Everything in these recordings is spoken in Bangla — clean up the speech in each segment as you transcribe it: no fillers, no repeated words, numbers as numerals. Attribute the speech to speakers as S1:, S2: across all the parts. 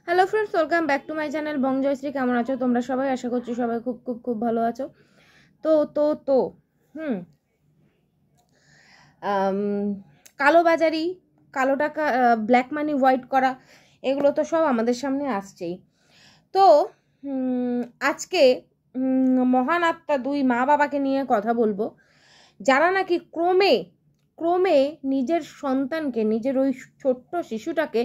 S1: Hello friends, welcome back to my channel Bong Joyshree. কেমন আছো তোমরা সবাই? আশা করছি সবাই খুব খুব খুব ভালো আছো। তো তো তো হুম কালোবাজারি, কালো টাকা, ব্ল্যাক মানি হোয়াইট করা, এগুলো তো সব আমাদের সামনে আসছেই। তো আজকে মহান আত্মা দুই মা বাবাকে নিয়ে কথা বলবো, যারা নাকি ক্রমে ক্রমে নিজের সন্তানকে, নিজের ওই ছোট্ট শিশুটাকে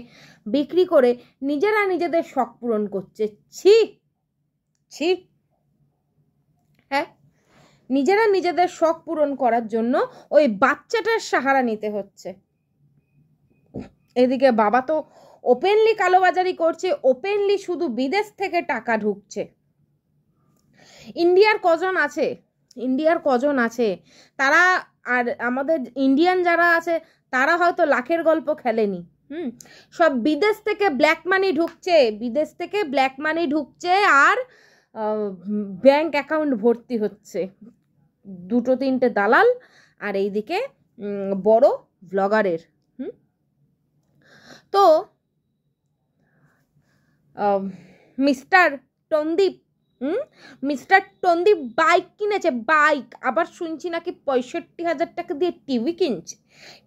S1: বিক্রি করে নিজেরা নিজেদের শখ পূরণ করছে। ছি ছি, হ্যাঁ, নিজেরা নিজেদের শখ পূরণ করার জন্য ওই বাচ্চাটার সাহারা নিতে হচ্ছে। এদিকে বাবা তো ওপেনলি কালোবাজারি করছে, ওপেনলি শুধু বিদেশ থেকে টাকা ঢুকছে। ইন্ডিয়ার কজন আছে তারা, আর আমাদের ইন্ডিয়ান যারা আছে তারা হয়তো লাখের গল্প খেলেনি। সব বিদেশ থেকে ব্ল্যাক মানি ঢুকছে আর ব্যাংক অ্যাকাউন্ট ভর্তি হচ্ছে, দুটো তিনটে দালাল আর এইদিকে বড় ব্লগারের। তো মিস্টার টন্দীপ বাইক কিনেছে, বাইক। আবার শুনছি নাকি 65,000 টাকা দিয়ে টিভি কিনছে,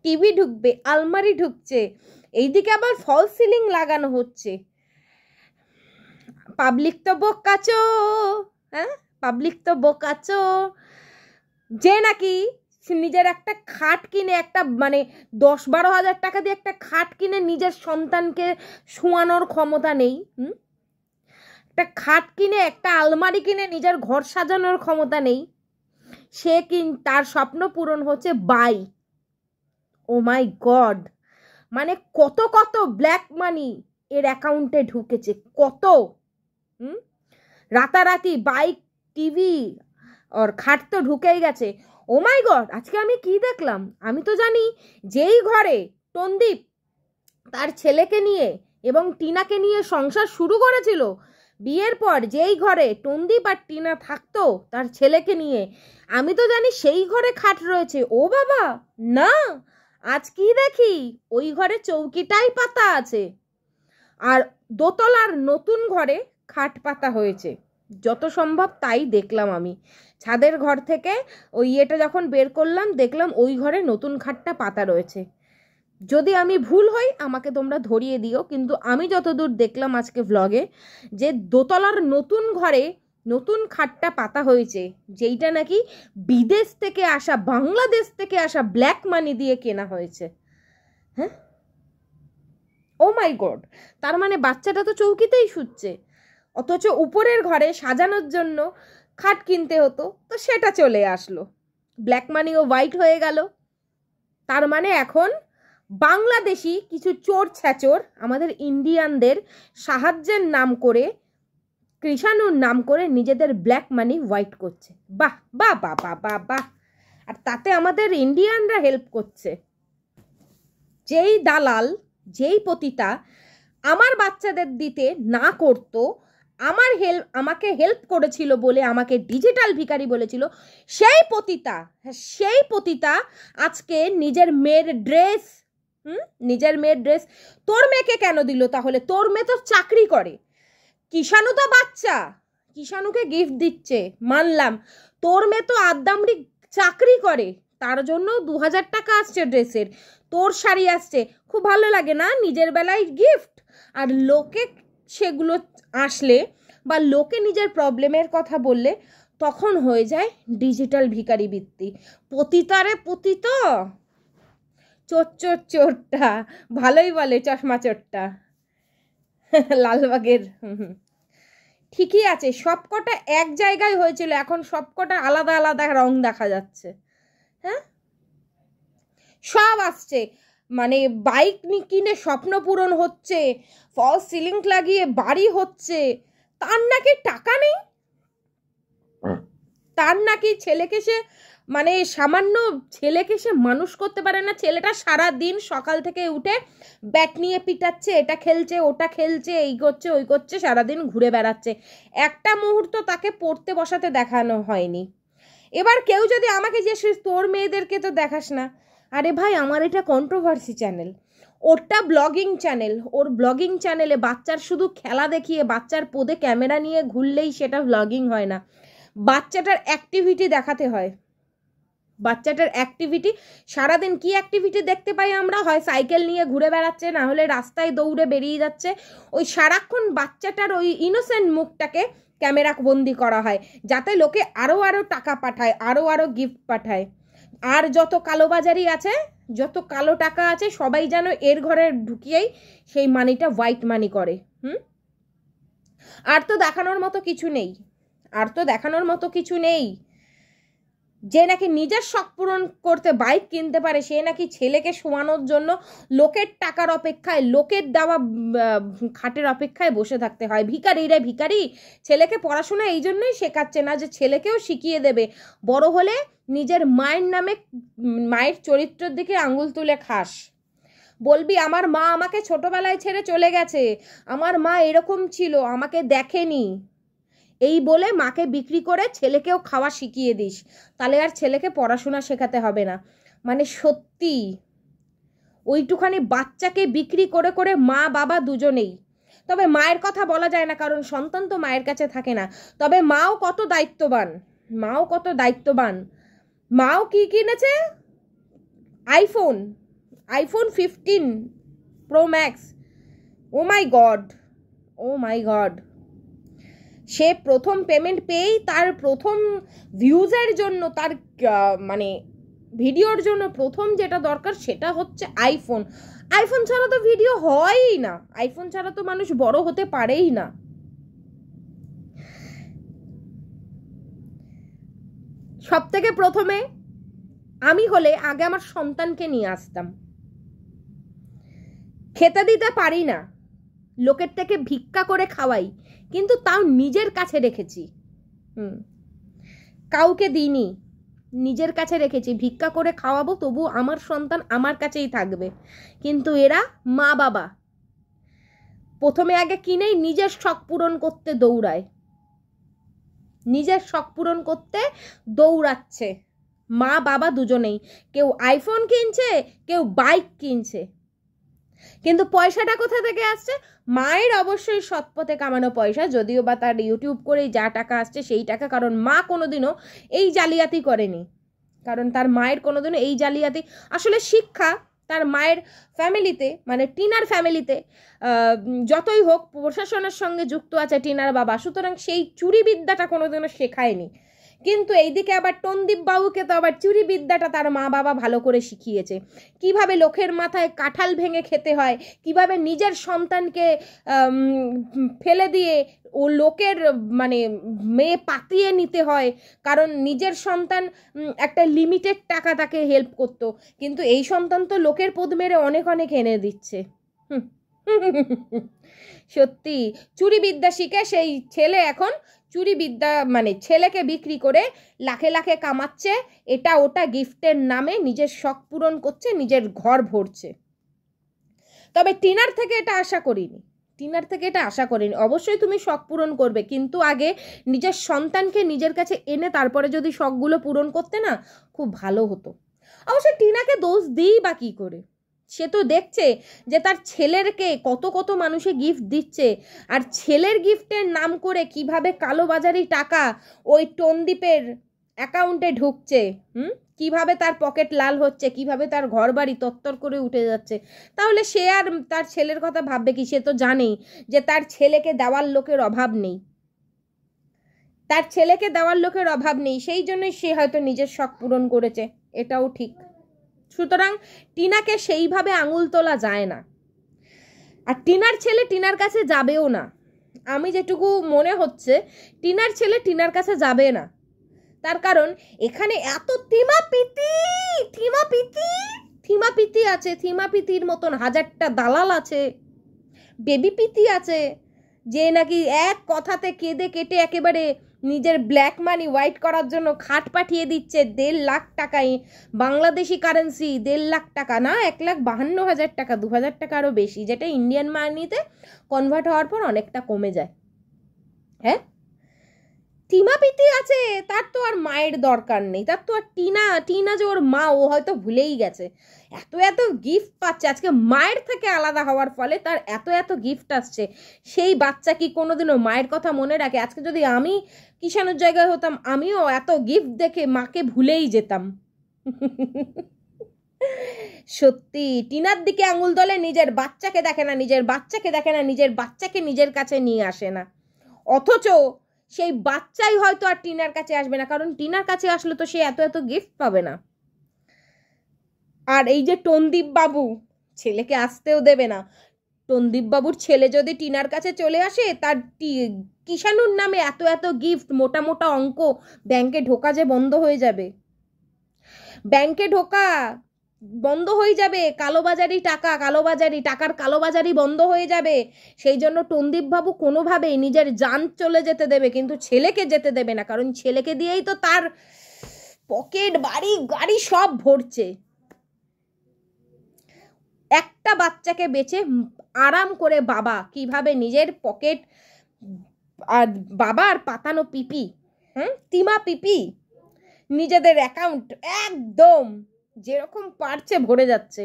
S1: টিভি ঢুকবে, আলমারি ঢুকছে, এইদিকে আবার ফল সিলিং লাগানো হচ্ছে। পাবলিক তো বোকাচো, পাবলিক তো বোকাচো। যে নাকি নিজের একটা খাট কিনে, একটা মানে 10-12 হাজার টাকা দিয়ে একটা খাট কিনে নিজের সন্তানকে শোয়ানোর ক্ষমতা নেই, একটা খাট কিনে, একটা আলমারি কিনে নিজের ঘর সাজানোর ক্ষমতা নেই, সে তার স্বপ্ন পূরণ হচ্ছে বাই। ও মাই গড, মানে কত কত ব্ল্যাক মানি এর অ্যাকাউন্টে ঢুকেছে, কত। রাতারাতি বাইক, টিভি আর খাট তো ঢুকেই গেছে। ও মাই গড, আজকে আমি কি দেখলাম? আমি তো জানি যেই ঘরে টন্দীপ তার ছেলেকে নিয়ে এবং টিনাকে নিয়ে সংসার শুরু করেছিল, বিয়ের পর যেই ঘরে টন্দীপ আর টিনা থাকতো তার ছেলেকে নিয়ে, আমি তো জানি সেই ঘরে খাট রয়েছে। ও বাবা, না, আজ কি দেখি ওই ঘরে চৌকিটাই পাতা আছে আর দোতলার নতুন ঘরে খাট পাতা হয়েছে। যত সম্ভব তাই দেখলাম আমি। ছাদের ঘর থেকে ওই ইয়েটা যখন বের করলাম, দেখলাম ওই ঘরে নতুন খাটটা পাতা রয়েছে। যদি আমি ভুল হই আমাকে তোমরা ধরিয়ে দিও, কিন্তু আমি যতদূর দেখলাম আজকে ভ্লগে, যে দোতলার নতুন ঘরে নতুন খাটটা পাতা হয়েছে, যেইটা নাকি বিদেশ থেকে আসা, বাংলাদেশ থেকে আসা ব্ল্যাক মানি দিয়ে কেনা হয়েছে। হ্যাঁ, ও মাই গড, তার মানে বাচ্চাটা তো চৌকিতেই শুচ্ছে, অথচ উপরের ঘরে সাজানোর জন্য খাট কিনতে হতো, তো সেটা চলে আসলো, ব্ল্যাক মানিও হোয়াইট হয়ে গেল। তার মানে এখন বাংলাদেশি কিছু চোর ছ্যাচোর আমাদের ইন্ডিয়ানদের সাহায্যের নাম করে, কৃষাণুর নাম করে নিজেদের ব্ল্যাক মানি হোয়াইট করছে। বাহ বাহ বাহ বাহ বাহ বাহ। আর তাতে আমাদের ইন্ডিয়ানরা হেল্প করছে। যেই দালাল, যেই পতিতা আমার বাচ্চাদের দিতে না করতো, আমাকে হেল্প করেছিল বলে আমাকে ডিজিটাল ভিখারি বলেছিল, সেই পতিতা আজকে নিজের মেয়ের ড্রেস তোর মেয়েকে কেন দিল? তাহলে তোর মেয়ে তো চাকরি করে, কিষাণু তো বাচ্চা, কিষাণুকে গিফট দিচ্ছে মানলাম, তোর মেয়ে তো আদ্দামরি চাকরি করে, তার জন্য 2,000 টাকা আসছে ড্রেসের, তোর শাড়ি আসছে, খুব ভালো লাগে না নিজের বেলায় গিফট? আর লোকে সেগুলো আসলে বা লোকে নিজের প্রবলেমের কথা বললে তখন হয়ে যায় ডিজিটাল ভিখারি বৃত্তি। পতিতারে পতিত, চোরটা ভালোই বলে, চশমা চোরটা লালবাগের। ঠিকই আছে, সবকটা এক জায়গায় হয়েছিল, এখন সবকটা আলাদা আলাদা রং দেখা যাচ্ছে। হ্যাঁ, সব আসছে, মানে বাইক কিনে স্বপ্ন পূরণ হচ্ছে, ফলস সিলিং লাগিয়ে বাড়ি হচ্ছে, তার নাকি টাকা নেই, তার নাকি ছেলেকে সে, মানে সামান্য ছেলেকে সে মানুষ করতে পারে না। ছেলেটা সারা দিন সকাল থেকে উঠে ব্যাট নিয়ে পিটাচ্ছে, এটা খেলছে, ওটা খেলছে, এই করছে, ওই করছে, সারাদিন ঘুরে বেড়াচ্ছে, একটা মুহূর্ত তাকে পড়তে বসাতে দেখানো হয়নি। এবার কেউ যদি আমাকে যে তোর মেয়েদেরকে তো দেখাস না, আরে ভাই, আমার এটা কন্ট্রোভার্সি চ্যানেল, ওরটা ব্লগিং চ্যানেল, ওর ব্লগিং চ্যানেলে বাচ্চার শুধু খেলা দেখিয়ে বাচ্চার পোদে ক্যামেরা নিয়ে ঘুরলেই সেটা ব্লগিং হয় না, বাচ্চাটার অ্যাক্টিভিটি দেখাতে হয়। বাচ্চাটার অ্যাক্টিভিটি, সারাদিন কি অ্যাক্টিভিটি দেখতে পাই আমরা? হয় সাইকেল নিয়ে ঘুরে বেড়াচ্ছে, না হলে রাস্তায় দৌড়ে বেরিয়ে যাচ্ছে। ওই সারাক্ষণ বাচ্চাটার ওই ইনোসেন্ট মুখটাকে ক্যামেরা বন্দি করা হয়, যাতে লোকে আরও আরও টাকা পাঠায়, আরও আরও গিফট পাঠায়। আর যত কালোবাজারি আছে, যত কালো টাকা আছে, সবাই যেন এর ঘরে ঢুকিয়েই সেই মানিটা হোয়াইট মানি করে। আর তো দেখানোর মতো কিছু নেই, আর তো দেখানোর মতো কিছু নেই। যে নাকি নিজের শখ পূরণ করতে বাইক কিনতে পারে, সে নাকি ছেলেকে শোয়ানোর জন্য লোকের টাকার অপেক্ষায়, লোকের দেওয়া খাটের অপেক্ষায় বসে থাকতে হয়। ভিখারি রে ভিখারি, ছেলেকে পড়াশোনা এই জন্যই শেখাচ্ছে না যে ছেলেকেও শিখিয়ে দেবে বড় হলে নিজের মায়ের নামে, মায়ের চরিত্রের দিকে আঙুল তুলে খাস। বলবি আমার মা আমাকে ছোটবেলায় ছেড়ে চলে গেছে, আমার মা এরকম ছিল, আমাকে দেখেনি, এই বলে মাকে বিক্রি করে ছেলেকেও খাওয়া শিখিয়ে দিস, তাহলে আর ছেলেকে পড়াশোনা শেখাতে হবে না। মানে সত্যি ওইটুখানি বাচ্চাকে বিক্রি করে করে মা বাবা দুজনেই। তবে মায়ের কথা বলা যায় না, কারণ সন্তান তো মায়ের কাছে থাকে না। তবে মাও কত দায়িত্ববান, মাও কত দায়িত্ববান। মাও কি কিনেছে? IPhone 15 Pro Max. Oh my God, oh my God. সে প্রথম পেমেন্ট পেয়েই তার প্রথম ভিউজের জন্য, তার মানে ভিডিওর জন্য প্রথম যেটা দরকার সেটা হচ্ছে আইফোন। আইফোন ছাড়া তো ভিডিও হয়ই না, আইফোন ছাড়া তো মানুষ বড় হতে পারেই না। সব থেকে প্রথমে আমি হলে আগে আমার সন্তানকে নিয়ে আসতাম। খেতে দিতে পারি না, লোকের থেকে ভিক্ষা করে খাওয়াই, কিন্তু তাও নিজের কাছে রেখেছি। কাউকে দিইনি, নিজের কাছে রেখেছি। ভিক্ষা করে খাওয়াবো, তবু আমার সন্তান আমার কাছেই থাকবে। কিন্তু এরা মা বাবা প্রথমে আগে কিনেই নিজের শখ পূরণ করতে দৌড়ায়, নিজের শখ পূরণ করতে দৌড়াচ্ছে মা বাবা দুজনেই। কেউ আইফোন কিনছে, কেউ বাইক কিনছে, কিন্তু পয়সাটা কোথা থেকে আসছে? মায়ের অবশ্যই সৎ পথে কামানো পয়সা, যদিও বা তার ইউটিউব করে যা টাকা আসছে সেই টাকা। কারণ মা কোনোদিনও এই জালিয়াতি করেনি, কারণ তার মায়ের কোনোদিনও এই জালিয়াতি, আসলে শিক্ষা তার মায়ের ফ্যামিলিতে, মানে টিনার ফ্যামিলিতে যতই হোক প্রশাসনের সঙ্গে যুক্ত আছে টিনার বাবা, সুতরাং সেই চুরি বিদ্যাটা কোনোদিনও শেখায়নি। কিন্তু এইদিকে আবার টনদীপ বাবুকে তো আবার চুরি বিদ্যাটা তার মা বাবা ভালো করে শিখিয়েছে। কিভাবে লোকের মাথায় কাঁঠাল ভেঙে খেতে হয়, কিভাবে নিজের সন্তানকে ফেলে দিয়ে ও লোকের মানে মেয়ে পাতিয়ে নিতে হয়, কারণ নিজের সন্তান একটা লিমিটেড টাকা তাকে হেল্প করতো, কিন্তু এই সন্তান তো লোকের পদ মেরে অনেক অনেক এনে দিচ্ছে। সত্যি চুরি বিদ্যা শিখে সেই ছেলে এখন চুরি বিদ্যা, মানে ছেলেকে বিক্রি করে লাখে লাখে কামাচ্ছে, এটা ওটা গিফটের নামে নিজের শখ পূরণ করছে, নিজের ঘর ভরছে। তবে টিনার থেকে এটা আশা করিনি, টিনার থেকে এটা আশা করিনি। অবশ্যই তুমি শখ পূরণ করবে, কিন্তু আগে নিজের সন্তানকে নিজের কাছে এনে তারপরে যদি শখগুলো পূরণ করতে না, খুব ভালো হতো। অবশ্যই টিনাকে দোষ দিই বা কী করে? সে তো দেখছে যে তার ছেলেরকে কত কত মানুষে গিফট দিচ্ছে, আর ছেলের গিফটের নাম করে কিভাবে কালোবাজারি টাকা ওই টনদীপের অ্যাকাউন্টে ঢুকছে, কিভাবে তার পকেট লাল হচ্ছে, কিভাবে তার ঘর বাড়ি তত্তর করে উঠে যাচ্ছে। তাহলে সে আর তার ছেলের কথা ভাববে কি? সে তো জানেই যে তার ছেলেকে দেওয়ার লোকের অভাব নেই, তার ছেলেকে দেওয়ার লোকের অভাব নেই, সেই জন্যই সে হয়তো নিজের শখ পূরণ করেছে, এটাও ঠিক। সুতরাং টিনাকে সেইভাবে আঙুল তোলা যায় না, আর টিনার ছেলে টিনার কাছে যাবেও না। আমি যেটুকু মনে হচ্ছে টিনার ছেলে টিনার কাছে যাবে না, তার কারণ এখানে এত থিমাপিতি আছে, থিমাপিতির মতন হাজারটা দালাল আছে, বেবি পিতি আছে, যে নাকি এক কথাতে কেঁদে কেটে একেবারে নিজের ব্ল্যাক মানি হোয়াইট করার জন্য খাট পাঠিয়ে দিচ্ছে 1.5 লাখ টাকায়, বাংলাদেশি কারেন্সি 1.5 লাখ টাকা না, 1,52,000 টাকা, 2,000 টাকা আরও বেশি, যেটা ইন্ডিয়ান মানিতে কনভার্ট হওয়ার পর অনেকটা কমে যায়। হ্যাঁ, টিমা পিতি আছে, তার তো আর মায়ের দরকার নেই, তার তো আর টিনা যে ওর মা ও হয়তো ভুলেই গেছে। এত এত গিফট পাচ্ছে আজকে মায়ের থেকে আলাদা হওয়ার ফলে, তার এত এত গিফট আসছে। সেই বাচ্চা কি কোনোদিনও মায়ের কথা মনে রাখে? আজকে যদি আমি কিষাণুর জায়গায় হতাম, আমিও এত গিফট দেখে মাকে ভুলেই যেতাম। সত্যি টিনার দিকে আঙুল তোলে, নিজের বাচ্চাকে দেখে না, নিজের বাচ্চাকে দেখে না, নিজের বাচ্চাকে নিজের কাছে নিয়ে আসে না। অথচ সেই বাচ্চাই হয়তো আর টিনার কাছে আসবে না, কারণ টিনার কাছে আসলে তো সে এত এত গিফট পাবে না। আর এই যে টনদীপ বাবু ছেলেকে আসতেও দেবে না, টনদীপ বাবুর ছেলে যদি টিনার কাছে চলে আসে, তার কিষাণুর নামে এত এত গিফট, মোটা মোটা অঙ্ক, ব্যাংকে ঢোকা যে বন্ধ হয়ে যাবে, ব্যাংকে ঢোকা বন্ধ হয়ে যাবে, টাকার কালোবাজারি বন্ধ হয়ে যাবে। সেই জন্য টনদীপ বাবু কোনোভাবেই নিজের জান চলে যেতে দেবে, কিন্তু ছেলেকে যেতে দেবে না, কারণ ছেলেকে দিয়েই তো তার পকেট, বাড়ি গাড়ি সব ভরছে। একটা বাচ্চাকে বেচে আরাম করে বাবা কিভাবে নিজের পকেট, আর বাবার পাতানো পিপি, তিমা পিপি, নিজেদের অ্যাকাউন্ট একদম যেরকম পারছে ভরে যাচ্ছে।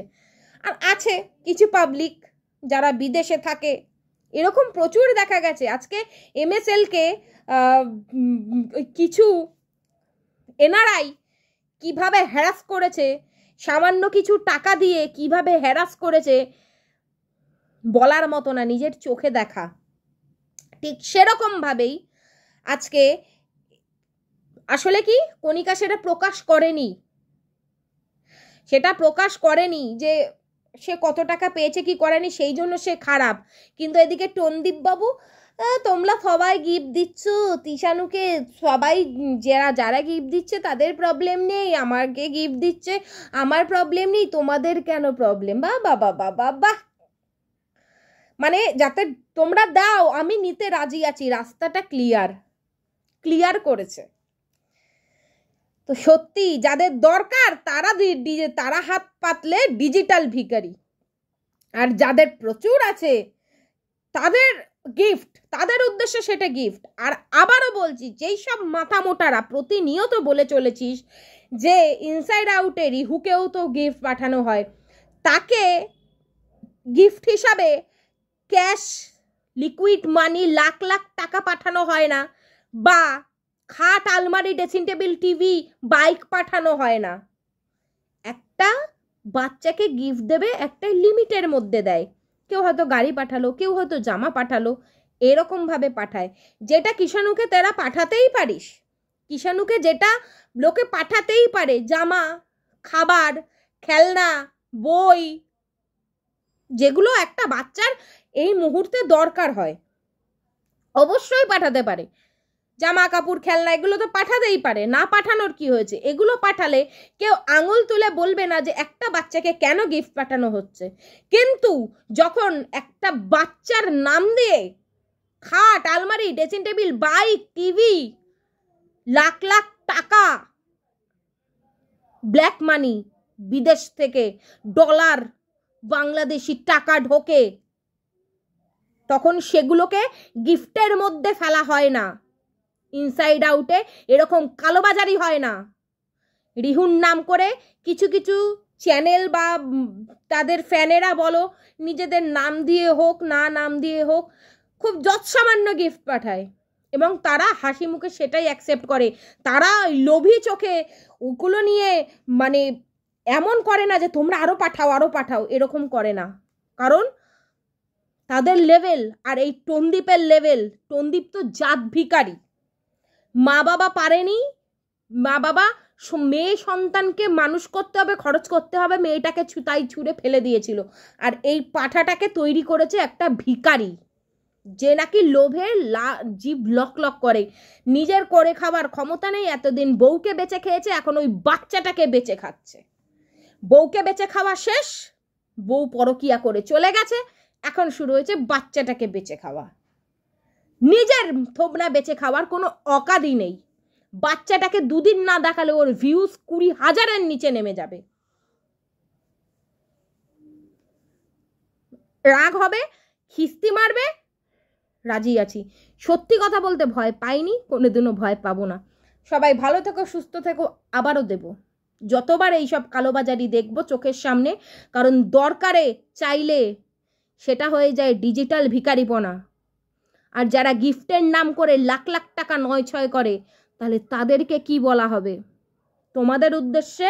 S1: আর আছে কিছু পাবলিক যারা বিদেশে থাকে, এরকম প্রচুর দেখা গেছে। আজকে MSLকে কিছু এনআরআই কিভাবে হ্যারাস করেছে, সামান্য কিছু টাকা দিয়ে কিভাবে হ্যারাস করেছে বলার মতো না, নিজের চোখে দেখা। ঠিক সেরকমভাবেই আজকে আসলে কি কণিকা সেটা প্রকাশ করেনি যে সে কত টাকা পেয়েছে কি করেনি, সেই জন্য সে খারাপ। কিন্তু এদিকে টনদীপ বাবু, তোমরা সবাই গিফট দিচ্ছ তিশানুকে, সবাই যারা গিফট দিচ্ছে তাদের প্রবলেম নেই, আমাকে গিফট দিচ্ছে আমার প্রবলেম নেই, তোমাদের কেন প্রবলেম? বাহ, মানে যাতে তোমরা দাও আমি নিতে রাজি আছি, রাস্তাটা ক্লিয়ার করেছে। তো সত্যি যাদের দরকার তারা হাত পাতলে ডিজিটাল ভিখারি, আর যাদের প্রচুর আছে তাদের গিফট, তাদের উদ্দেশ্যে সেটা গিফট। আর আবারও বলছি, যেই সব মাথা মোটারা প্রতিনিয়ত বলে চলেছিস যে ইনসাইড আউটে রিহুকেও তো গিফট পাঠানো হয়, তাকে গিফট হিসাবে cash, liquid money, lakh lakh টাকা পাঠানো হয় না, বা খাট, আলমারি, ড্রেসিং টেবিল, টিভি, বাইক পাঠানো হয় না। একটা বাচ্চাকে গিফট দেবে একটা লিমিটের মধ্যে দেয়। কেউ হয়তো গাড়ি পাঠালো, কেউ হয়তো জামা পাঠালো, এরকমভাবে পাঠায়। যেটা কিষাণুকে তেরা পাঠাতেই পারিস, কিষাণুকে যেটা লোকে পাঠাতেই পারে, জামা, খাবার, খেলনা, বই, যেগুলো একটা বাচ্চার এই মুহূর্তে দরকার হয়, অবশ্যই পাঠাতে পারে। জামা কাপড়, খেলনা, এগুলো তো পাঠাতেই পারে, না পাঠানোর কি হয়েছে? এগুলো পাঠালে কেউ আঙুল তুলে বলবে না যে একটা বাচ্চাকে কেন গিফট পাঠানো হচ্ছে। কিন্তু যখন একটা বাচ্চার নাম দিয়ে খাট, আলমারি, dressing table, bike, TV, lakh lakh টাকা, ব্ল্যাক মানি, বিদেশ থেকে ডলার, বাংলাদেশি টাকা ঢোকে, তখন সেগুলোকে গিফটের মধ্যে ফেলা হয় না। ইনসাইড আউটে এরকম কালোবাজারি হয় না। রিহুর নাম করে কিছু কিছু চ্যানেল বা তাদের ফ্যানেরা বলো, নিজেদের নাম দিয়ে হোক না নাম দিয়ে হোক, খুব যৎসামান্য গিফট পাঠায় এবং তারা হাসি মুখে সেটাই অ্যাকসেপ্ট করে। তারা লোভী চোখে ওগুলো নিয়ে মানে এমন করে না যে তোমরা আরও পাঠাও, এরকম করে না। কারণ তাদের লেভেল আর এই টনদীপের লেভেল, টনদীপ তো জাত ভিখারি। মা বাবা পারেনি, মা বাবা মেয়ে সন্তানকে মানুষ করতে হবে, খরচ করতে হবে, মেয়েটাকে তাই ছুঁড়ে ফেলে দিয়েছিল। আর এই পাঠাটাকে তৈরি করেছে একটা ভিখারি, যে নাকি লোভে জিভ লক করে, নিজের করে খাবার ক্ষমতা নেই। এতদিন বউকে বেঁচে খেয়েছে, এখন ওই বাচ্চাটাকে বেঁচে খাচ্ছে। বউকে বেঁচে খাওয়া শেষ, বউ পরকিয়া করে চলে গেছে, এখন শুরু হয়েছে বাচ্চাটাকে বেঁচে খাওয়া। নিজের থোবনা বেঁচে খাওয়ার কোনো অকাদই নেই। বাচ্চাটাকে দুদিন না দেখালে ওর ভিউজ 20,000-এর নিচে নেমে যাবে। রাগ হবে, খিস্তি মারবে, রাজি আছি। সত্যি কথা বলতে ভয় পাইনি, কোনোদিনও ভয় পাবো না। সবাই ভালো থেকো, সুস্থ থেকো। আবারও দেব, যতবার এইসব কালোবাজারি দেখবো চোখের সামনে, কারণ দরকারে চাইলে সেটা হয়ে যায় ডিজিটাল ভিখারিপনা। আর যারা গিফটের নাম করে লাখ লাখ টাকা নয় ছয় করে, তাহলে তাদেরকে কি বলা হবে? তোমাদের উদ্দেশ্যে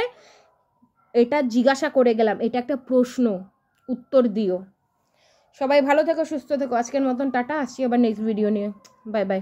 S1: এটা জিজ্ঞাসা করে গেলাম, এটা একটা প্রশ্ন, উত্তর দিও। সবাই ভালো থেকো, সুস্থ থেকো। আজকের মতন টাটা, আসছি আবার নেক্সট ভিডিও নিয়ে। Bye bye.